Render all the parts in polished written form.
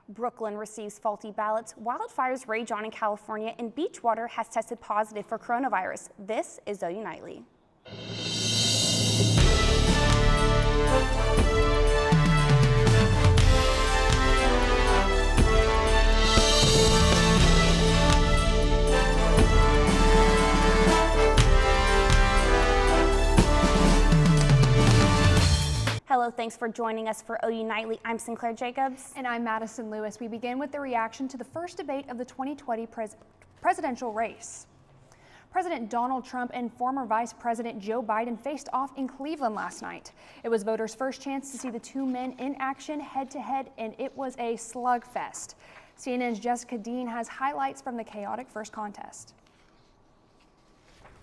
Brooklyn receives faulty ballots, wildfires rage on in California, and Beachwater has tested positive for coronavirus. This is OU Nightly. Hello, thanks for joining us for OU Nightly. I'm Sinclaire Jacobs. And I'm Madissen Lewis. We begin with the reaction to the first debate of the 2020 presidential race. President Donald Trump and former Vice President Joe Biden faced off in Cleveland last night. It was voters' first chance to see the two men in action head-to-head, and it was a slugfest. CNN's Jessica Dean has highlights from the chaotic first contest.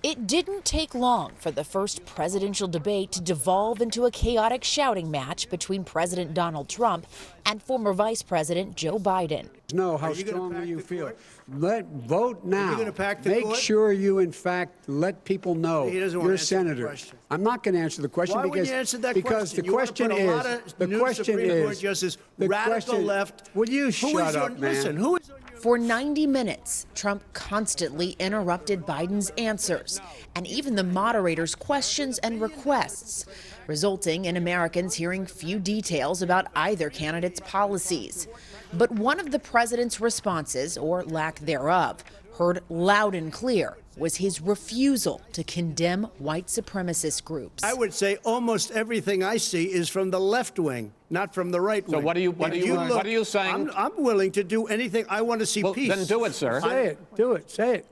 It didn't take long for the first presidential debate to devolve into a chaotic shouting match between President Donald Trump and former Vice President Joe Biden. Know how strongly you feel. Vote now. Make sure you, in fact, let people know you're a senator. I'm not going to answer the question because the question is radical left. Will you shut up, man? For 90 minutes, Trump constantly interrupted Biden's answers and even the moderator's questions and requests, resulting in Americans hearing few details about either candidate's policies. But one of the president's responses, or lack thereof, heard loud and clear, was his refusal to condemn white supremacist groups. I would say almost everything I see is from the left wing, not from the right wing. So what are you saying? I'm willing to do anything. I want to see peace. Then do it, sir. Say it. Do it. Say it.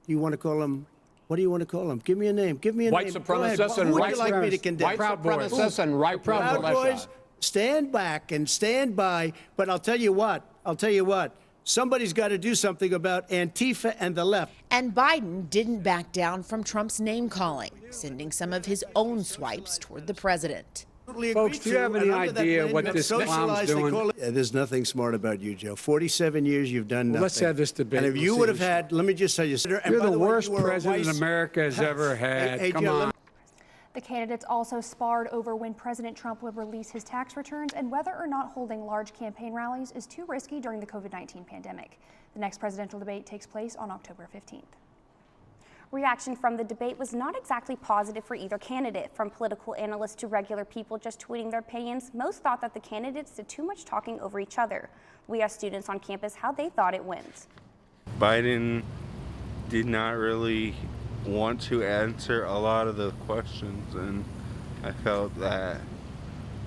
You want to call him? What do you want to call him? Give me a name. Give me a white name. Supremacists and Who would white you like me to condemn? White supremacists and right Proud Boys. Stand back and stand by. But I'll tell you what. Somebody's got to do something about Antifa and the left. And Biden didn't back down from Trump's name-calling, sending some of his own swipes toward the president. Folks, do you have any idea what this clown's doing? There's nothing smart about you, Joe. 47 years you've done nothing. Let's have this debate. And if you would have had, let me just tell you, you're the worst president America has ever had. Come on. The candidates also sparred over when President Trump would release his tax returns and whether or not holding large campaign rallies is too risky during the COVID-19 pandemic. The next presidential debate takes place on October 15th. Reaction from the debate was not exactly positive for either candidate. From political analysts to regular people just tweeting their opinions, most thought that the candidates did too much talking over each other. We asked students on campus how they thought it went. Biden did not really want to answer a lot of the questions, and I felt that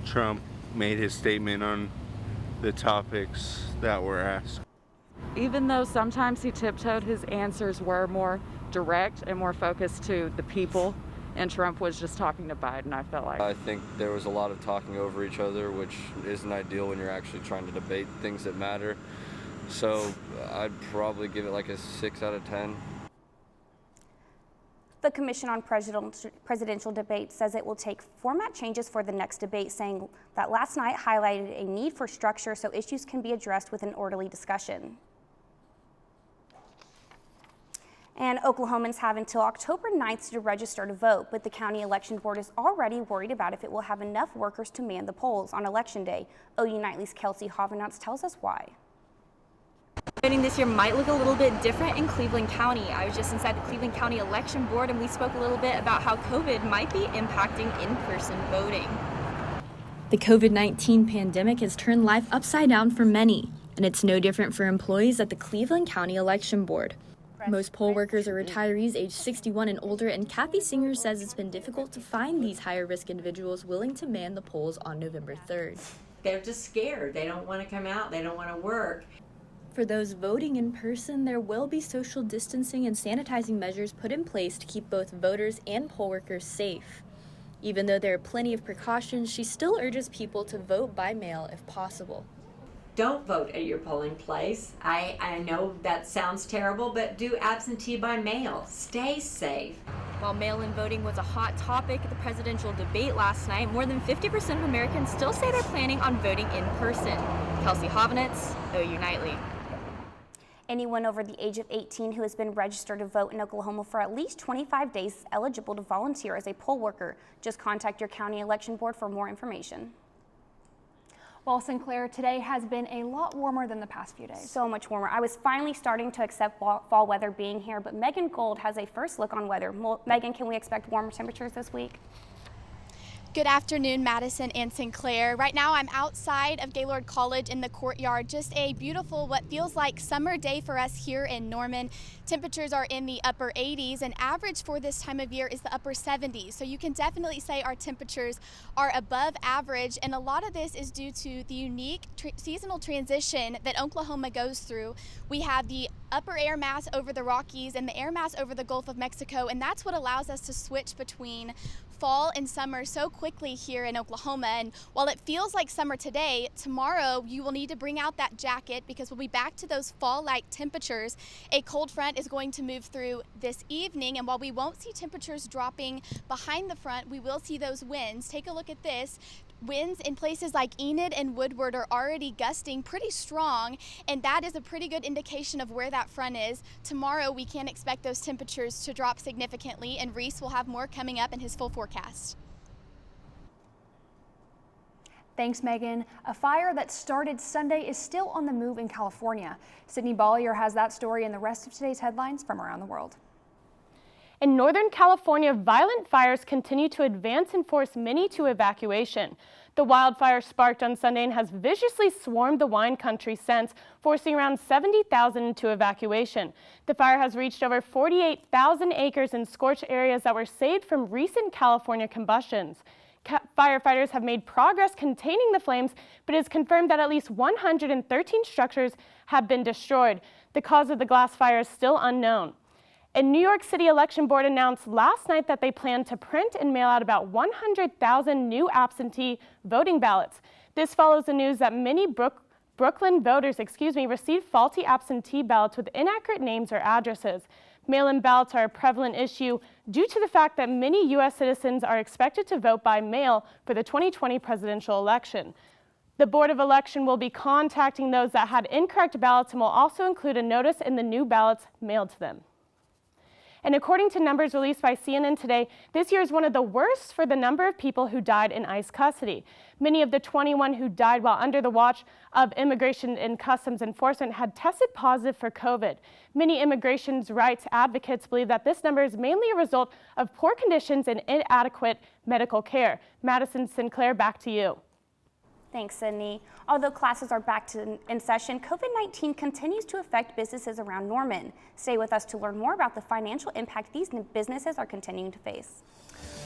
Trump made his statement on the topics that were asked. Even though sometimes he tiptoed, his answers were more direct and more focused to the people, and Trump was just talking to Biden, I felt like. I think there was a lot of talking over each other, which isn't ideal when you're actually trying to debate things that matter. So I'd probably give it like a 6 out of 10. The Commission on Presidential Debates says it will take format changes for the next debate, saying that last night highlighted a need for structure so issues can be addressed with an orderly discussion. And Oklahomans have until October 9th to register to vote, but the county election board is already worried about if it will have enough workers to man the polls on Election Day. OU Nightly's Kelsey Hovanetz tells us why. Voting this year might look a little bit different in Cleveland County. I was just inside the Cleveland County Election Board and we spoke a little bit about how COVID might be impacting in-person voting. The COVID-19 pandemic has turned life upside down for many, and it's no different for employees at the Cleveland County Election Board. Most poll workers are retirees aged 61 and older, and Kathy Singer says it's been difficult to find these higher-risk individuals willing to man the polls on November 3rd. They're just scared. They don't want to come out. They don't want to work. For those voting in person, there will be social distancing and sanitizing measures put in place to keep both voters and poll workers safe. Even though there are plenty of precautions, she still urges people to vote by mail if possible. Don't vote at your polling place. I know that sounds terrible, but do absentee by mail. Stay safe. While mail-in voting was a hot topic at the presidential debate last night, more than 50% of Americans still say they're planning on voting in person. Kelsey Hovanetz, OU Nightly. Anyone over the age of 18 who has been registered to vote in Oklahoma for at least 25 days is eligible to volunteer as a poll worker. Just contact your county election board for more information. Well, Sinclair, today has been a lot warmer than the past few days. So much warmer. I was finally starting to accept fall weather being here, but Megan Gold has a first look on weather. Megan, can we expect warmer temperatures this week? Good afternoon, Madissen and Sinclair. Right now I'm outside of Gaylord College in the courtyard. Just a beautiful, what feels like summer day for us here in Norman. Temperatures are in the upper 80s and average for this time of year is the upper 70s. So you can definitely say our temperatures are above average, and a lot of this is due to the unique seasonal transition that Oklahoma goes through. We have the upper air mass over the Rockies and the air mass over the Gulf of Mexico, and that's what allows us to switch between fall and summer so quickly here in Oklahoma. And while it feels like summer today, tomorrow you will need to bring out that jacket because we'll be back to those fall-like temperatures. A cold front is going to move through this evening, and while we won't see temperatures dropping behind the front, we will see those winds. Take a look at this. Winds in places like Enid and Woodward are already gusting pretty strong, and that is a pretty good indication of where that front is. Tomorrow we can expect those temperatures to drop significantly, and Reece will have more coming up in his full forecast. Thanks, Megan. A fire that started Sunday is still on the move in California. Sydney Baulier has that story and the rest of today's headlines from around the world. In Northern California, violent fires continue to advance and force many to evacuation. The wildfire sparked on Sunday and has viciously swarmed the wine country since, forcing around 70,000 into evacuation. The fire has reached over 48,000 acres in scorched areas that were saved from recent California combustions. Firefighters have made progress containing the flames, but it is confirmed that at least 113 structures have been destroyed. The cause of the glass fire is still unknown. A New York City election board announced last night that they plan to print and mail out about 100,000 new absentee voting ballots. This follows the news that many Brooklyn voters, received faulty absentee ballots with inaccurate names or addresses. Mail-in ballots are a prevalent issue due to the fact that many U.S. citizens are expected to vote by mail for the 2020 presidential election. The Board of Election will be contacting those that had incorrect ballots and will also include a notice in the new ballots mailed to them. And according to numbers released by CNN today, this year is one of the worst for the number of people who died in ICE custody. Many of the 21 who died while under the watch of Immigration and Customs Enforcement had tested positive for COVID. Many immigration rights advocates believe that this number is mainly a result of poor conditions and inadequate medical care. Madissen, Sinclair, back to you. Thanks, Sydney. Although classes are back in session, COVID-19 continues to affect businesses around Norman. Stay with us to learn more about the financial impact these businesses are continuing to face.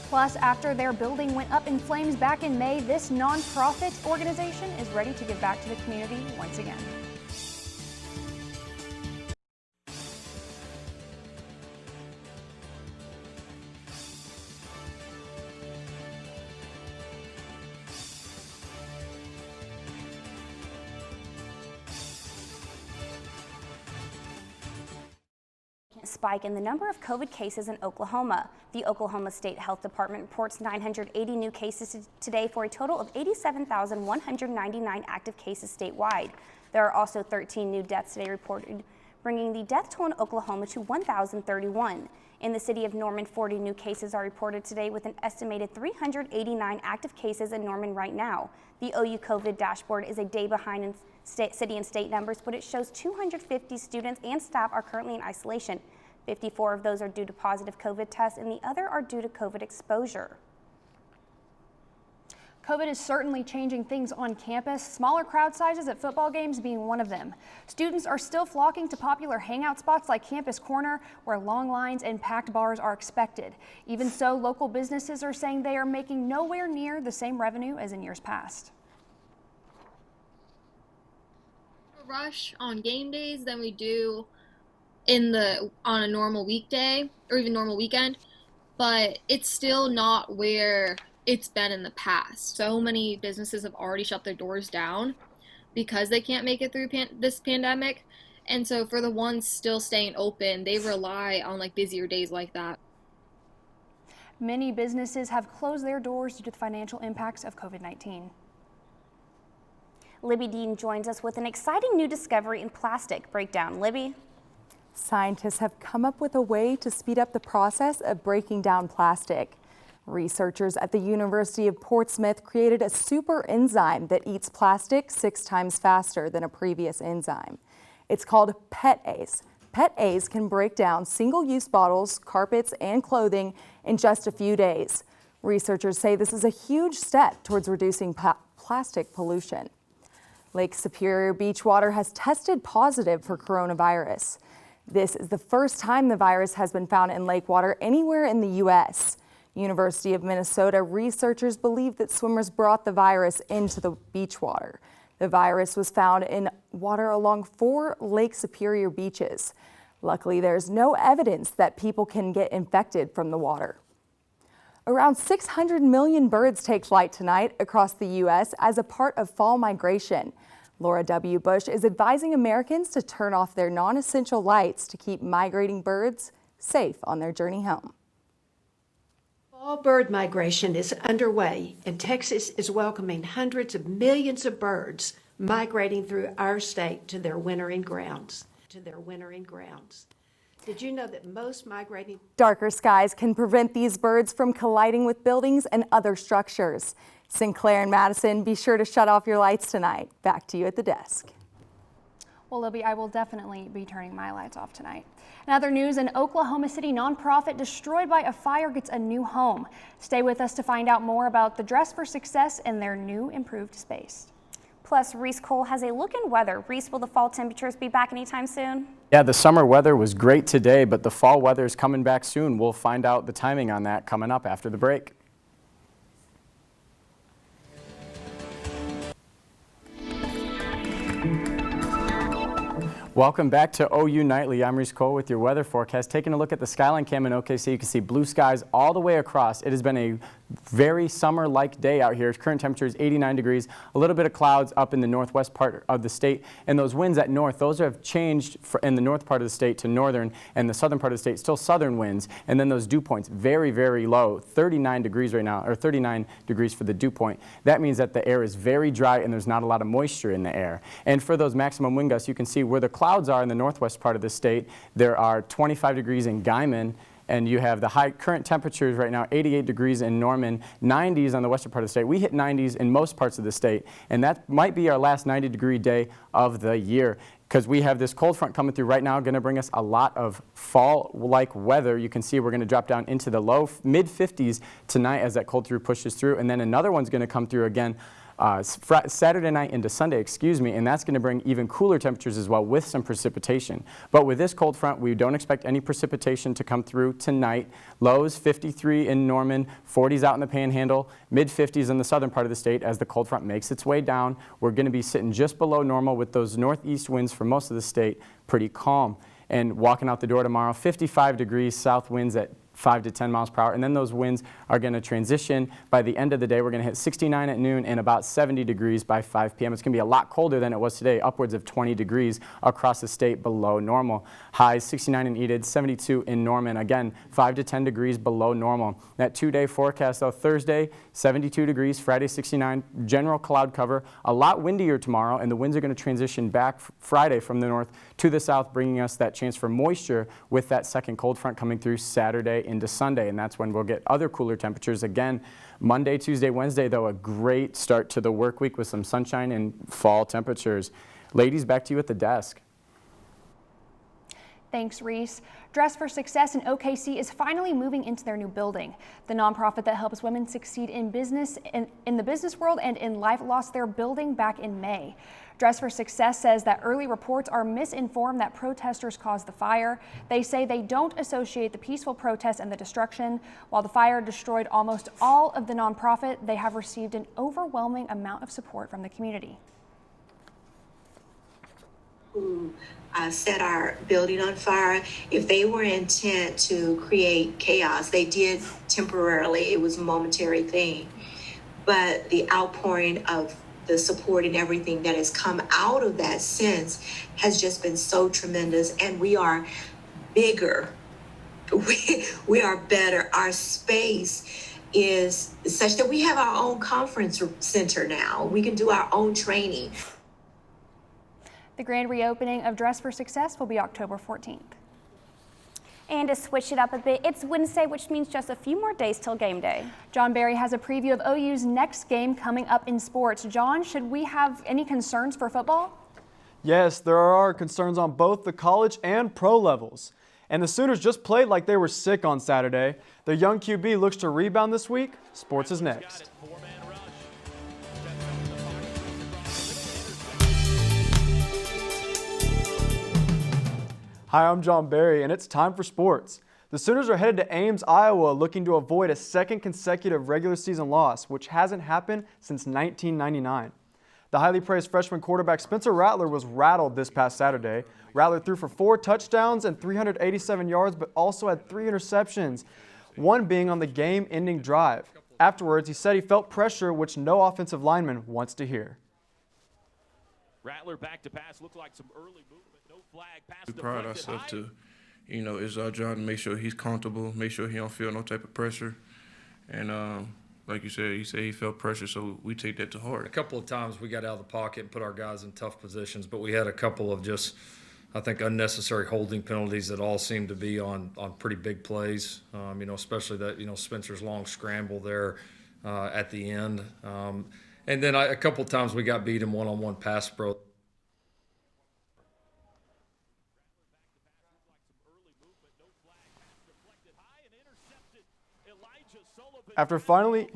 Plus, after their building went up in flames back in May, this nonprofit organization is ready to give back to the community once again. Spike in the number of COVID cases in Oklahoma. The Oklahoma State Health Department reports 980 new cases today for a total of 87,199 active cases statewide. There are also 13 new deaths today reported, bringing the death toll in Oklahoma to 1,031. In the city of Norman, 40 new cases are reported today with an estimated 389 active cases in Norman right now. The OU COVID dashboard is a day behind in city and state numbers, but it shows 250 students and staff are currently in isolation. 54 of those are due to positive COVID tests, and the other are due to COVID exposure. COVID is certainly changing things on campus, smaller crowd sizes at football games being one of them. Students are still flocking to popular hangout spots like Campus Corner, where long lines and packed bars are expected. Even so, local businesses are saying they are making nowhere near the same revenue as in years past. Rush on game days than we do on a normal weekday or even normal weekend, but it's still not where it's been in the past. So many businesses have already shut their doors down because they can't make it through this pandemic, and so for the ones still staying open, they rely on like busier days like that. Many businesses have closed their doors due to the financial impacts of COVID-19. Libbey Dean joins us with an exciting new discovery in plastic. Breakdown, Libbey. Scientists have come up with a way to speed up the process of breaking down plastic. Researchers at the University of Portsmouth created a super enzyme that eats plastic 6 times faster than a previous enzyme. It's called PETase. PETase can break down single-use bottles, carpets, and clothing in just a few days. Researchers say this is a huge step towards reducing plastic pollution. Lake Superior beach water has tested positive for coronavirus. This is the first time the virus has been found in lake water anywhere in the U.S. University of Minnesota researchers believe that swimmers brought the virus into the beach water. The virus was found in water along 4 Lake Superior beaches. Luckily, there's no evidence that people can get infected from the water. Around 600 million birds take flight tonight across the U.S. as a part of fall migration. Laura W. Bush is advising Americans to turn off their non-essential lights to keep migrating birds safe on their journey home. Fall bird migration is underway, and Texas is welcoming hundreds of millions of birds migrating through our state to their wintering grounds. Did you know that most migrating... Darker skies can prevent these birds from colliding with buildings and other structures. Sinclaire and Madissen, be sure to shut off your lights tonight. Back to you at the desk. Well, Libbey, I will definitely be turning my lights off tonight. In other news, an Oklahoma City nonprofit destroyed by a fire gets a new home. Stay with us to find out more about the Dress for Success and their new improved space. Plus, Reece Cole has a look in weather. Reece, will the fall temperatures be back anytime soon? Yeah, the summer weather was great today, but the fall weather is coming back soon. We'll find out the timing on that coming up after the break. Welcome back to OU Nightly. I'm Reece Cole with your weather forecast. Taking a look at the skyline cam in OKC, you can see blue skies all the way across. It has been a very summer-like day out here. Current temperature is 89 degrees. A little bit of clouds up in the northwest part of the state. And those winds at north, those have changed in the north part of the state to northern, and the southern part of the state, still southern winds. And then those dew points, very, very low, 39 degrees right now, or 39 degrees for the dew point. That means that the air is very dry and there's not a lot of moisture in the air. And for those maximum wind gusts, you can see where the clouds are in the northwest part of the state. There are 25 degrees in Guyman, and you have the high current temperatures right now, 88 degrees in Norman, 90s on the western part of the state. We hit 90s in most parts of the state, and that might be our last 90-degree day of the year, because we have this cold front coming through right now, going to bring us a lot of fall-like weather. You can see we're going to drop down into the low mid-50s tonight as that cold front pushes through, and then another one's going to come through again Saturday night into Sunday, and that's going to bring even cooler temperatures as well with some precipitation. But with this cold front, we don't expect any precipitation to come through tonight. Lows 53 in Norman, 40s out in the Panhandle, mid-50s in the southern part of the state as the cold front makes its way down. We're going to be sitting just below normal with those northeast winds for most of the state, pretty calm. And walking out the door tomorrow, 55 degrees, south winds at 5 to 10 miles per hour, and then those winds are going to transition. By the end of the day, we're going to hit 69 at noon and about 70 degrees by 5 p.m. It's going to be a lot colder than it was today, upwards of 20 degrees across the state below normal. Highs 69 in Enid, 72 in Norman. Again, 5 to 10 degrees below normal. That 2-day forecast, though, Thursday, 72 degrees, Friday, 69, general cloud cover. A lot windier tomorrow, and the winds are going to transition back Friday from the north to the south, bringing us that chance for moisture with that second cold front coming through Saturday into Sunday, and that's when we'll get other cooler temperatures again. Monday, Tuesday, Wednesday, though, a great start to the work week with some sunshine and fall temperatures. Ladies, back to you at the desk. Thanks, Reece. Dress for Success in OKC is finally moving into their new building. The nonprofit that helps women succeed in business, in the business world and in life, lost their building back in May. Dress for Success says that early reports are misinformed that protesters caused the fire. They say they don't associate the peaceful protest and the destruction. While the fire destroyed almost all of the nonprofit, they have received an overwhelming amount of support from the community. Who set our building on fire, if they were intent to create chaos, they did temporarily. It was a momentary thing. But the outpouring of the support and everything that has come out of that since has just been so tremendous, and we are bigger. We are better. Our space is such that we have our own conference center now. We can do our own training. The grand reopening of Dress for Success will be October 14th. And to switch it up a bit, it's Wednesday, which means just a few more days till game day. John Barry has a preview of OU's next game coming up in sports. John, should we have any concerns for football? Yes, there are concerns on both the college and pro levels. And the Sooners just played like they were sick on Saturday. Their young QB looks to rebound this week. Sports is next. Hi, I'm John Barry, and it's time for sports. The Sooners are headed to Ames, Iowa, looking to avoid a second consecutive regular season loss, which hasn't happened since 1999. The highly praised freshman quarterback Spencer Rattler was rattled this past Saturday. Rattler threw for 4 touchdowns and 387 yards, but also had 3 interceptions, one being on the game-ending drive. Afterwards, he said he felt pressure, which no offensive lineman wants to hear. Rattler back to pass, looked like some early movement, no flag, pass We pride ourselves to, it's our job to make sure he's comfortable, make sure he don't feel no type of pressure. And like you said, he felt pressure, so we take that to heart. A couple of times we got out of the pocket and put our guys in tough positions, but we had a couple of just, I think, unnecessary holding penalties that all seemed to be on pretty big plays, especially that, Spencer's long scramble there at the end. And then a couple of times we got beat in one-on-one pass pro. After finally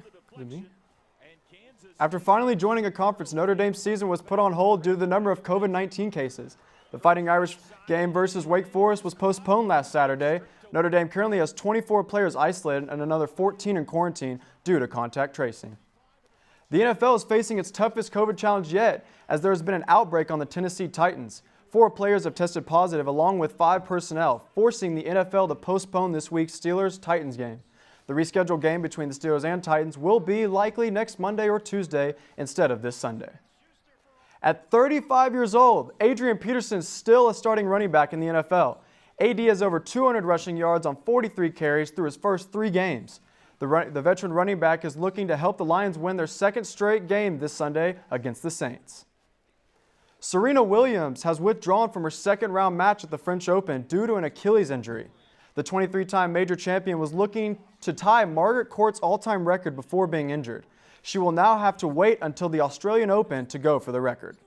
joining a conference, Notre Dame's season was put on hold due to the number of COVID-19 cases. The Fighting Irish game versus Wake Forest was postponed last Saturday. Notre Dame currently has 24 players isolated and another 14 in quarantine due to contact tracing. The NFL is facing its toughest COVID challenge yet, as there has been an outbreak on the Tennessee Titans. 4 players have tested positive, along with 5 personnel, forcing the NFL to postpone this week's Steelers-Titans game. The rescheduled game between the Steelers and Titans will be likely next Monday or Tuesday instead of this Sunday. At 35 years old, Adrian Peterson is still a starting running back in the NFL. AD has over 200 rushing yards on 43 carries through his first 3 games. The veteran running back is looking to help the Lions win their second straight game this Sunday against the Saints. Serena Williams has withdrawn from her second-round match at the French Open due to an Achilles injury. The 23-time major champion was looking to tie Margaret Court's all-time record before being injured. She will now have to wait until the Australian Open to go for the record.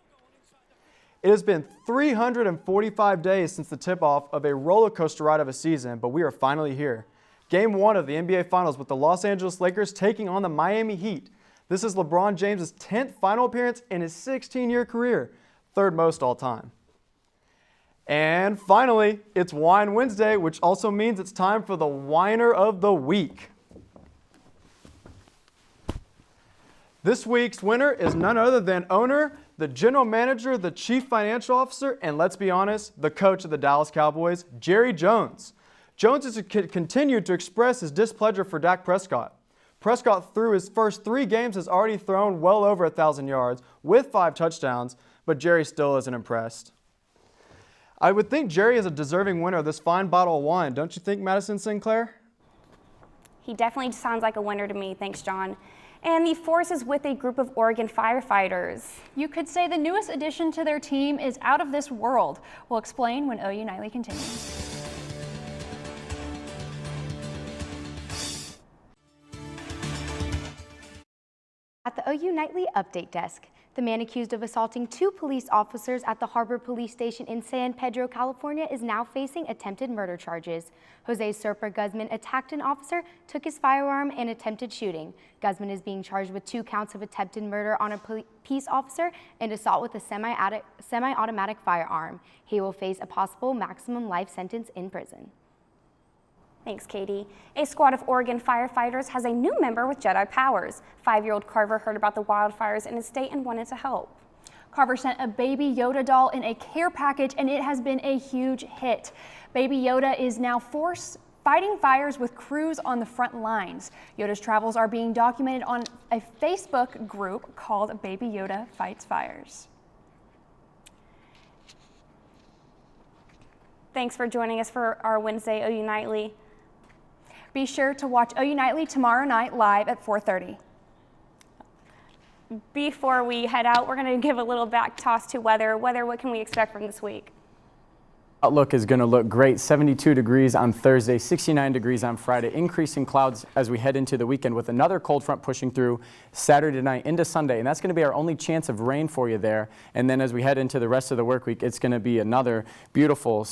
It has been 345 days since the tip-off of a roller coaster ride of a season, but we are finally here. Game 1 of the NBA Finals with the Los Angeles Lakers taking on the Miami Heat. This is LeBron James' 10th final appearance in his 16-year career, 3rd most all time. And finally, it's Wine Wednesday, which also means it's time for the Whiner of the Week. This week's winner is none other than owner, the general manager, the chief financial officer, and let's be honest, the coach of the Dallas Cowboys, Jerry Jones. Jones has continued to express his displeasure for Dak Prescott. Prescott, through his first 3 games, has already thrown well over 1,000 yards with 5 touchdowns, but Jerry still isn't impressed. I would think Jerry is a deserving winner of this fine bottle of wine, don't you think, Madissen Sinclaire? He definitely sounds like a winner to me, thanks, John. And the force is with a group of Oregon firefighters. You could say the newest addition to their team is out of this world. We'll explain when OU Nightly continues. At the OU Nightly Update Desk, the man accused of assaulting 2 police officers at the Harbor Police Station in San Pedro, California, is now facing attempted murder charges. Jose Serpa Guzman attacked an officer, took his firearm, and attempted shooting. Guzman is being charged with 2 counts of attempted murder on a peace officer and assault with a semi-automatic firearm. He will face a possible maximum life sentence in prison. Thanks, Katie. A squad of Oregon firefighters has a new member with Jedi powers. 5-year-old Carver heard about the wildfires in his state and wanted to help. Carver sent a Baby Yoda doll in a care package, and it has been a huge hit. Baby Yoda is now fighting fires with crews on the front lines. Yoda's travels are being documented on a Facebook group called Baby Yoda Fights Fires. Thanks for joining us for our Wednesday OU Nightly. Be sure to watch OU Nightly tomorrow night live at 4:30. Before we head out, we're going to give a little back toss to weather. What can we expect from this week? Outlook is going to look great. 72 degrees on Thursday, 69 degrees on Friday. Increasing clouds as we head into the weekend with another cold front pushing through Saturday night into Sunday. And that's going to be our only chance of rain for you there. And then as we head into the rest of the work week, it's going to be another beautiful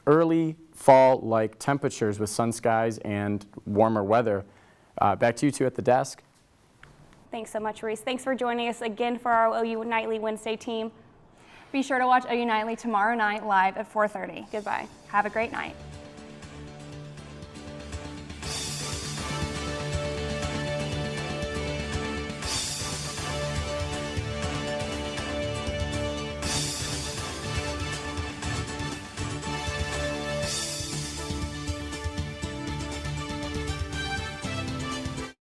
early fall-like temperatures with sun skies and warmer weather. Back to you two at the desk. Thanks so much, Reece. Thanks for joining us again for our OU Nightly Wednesday team. Be sure to watch OU Nightly tomorrow night live at 4:30. Goodbye. Have a great night.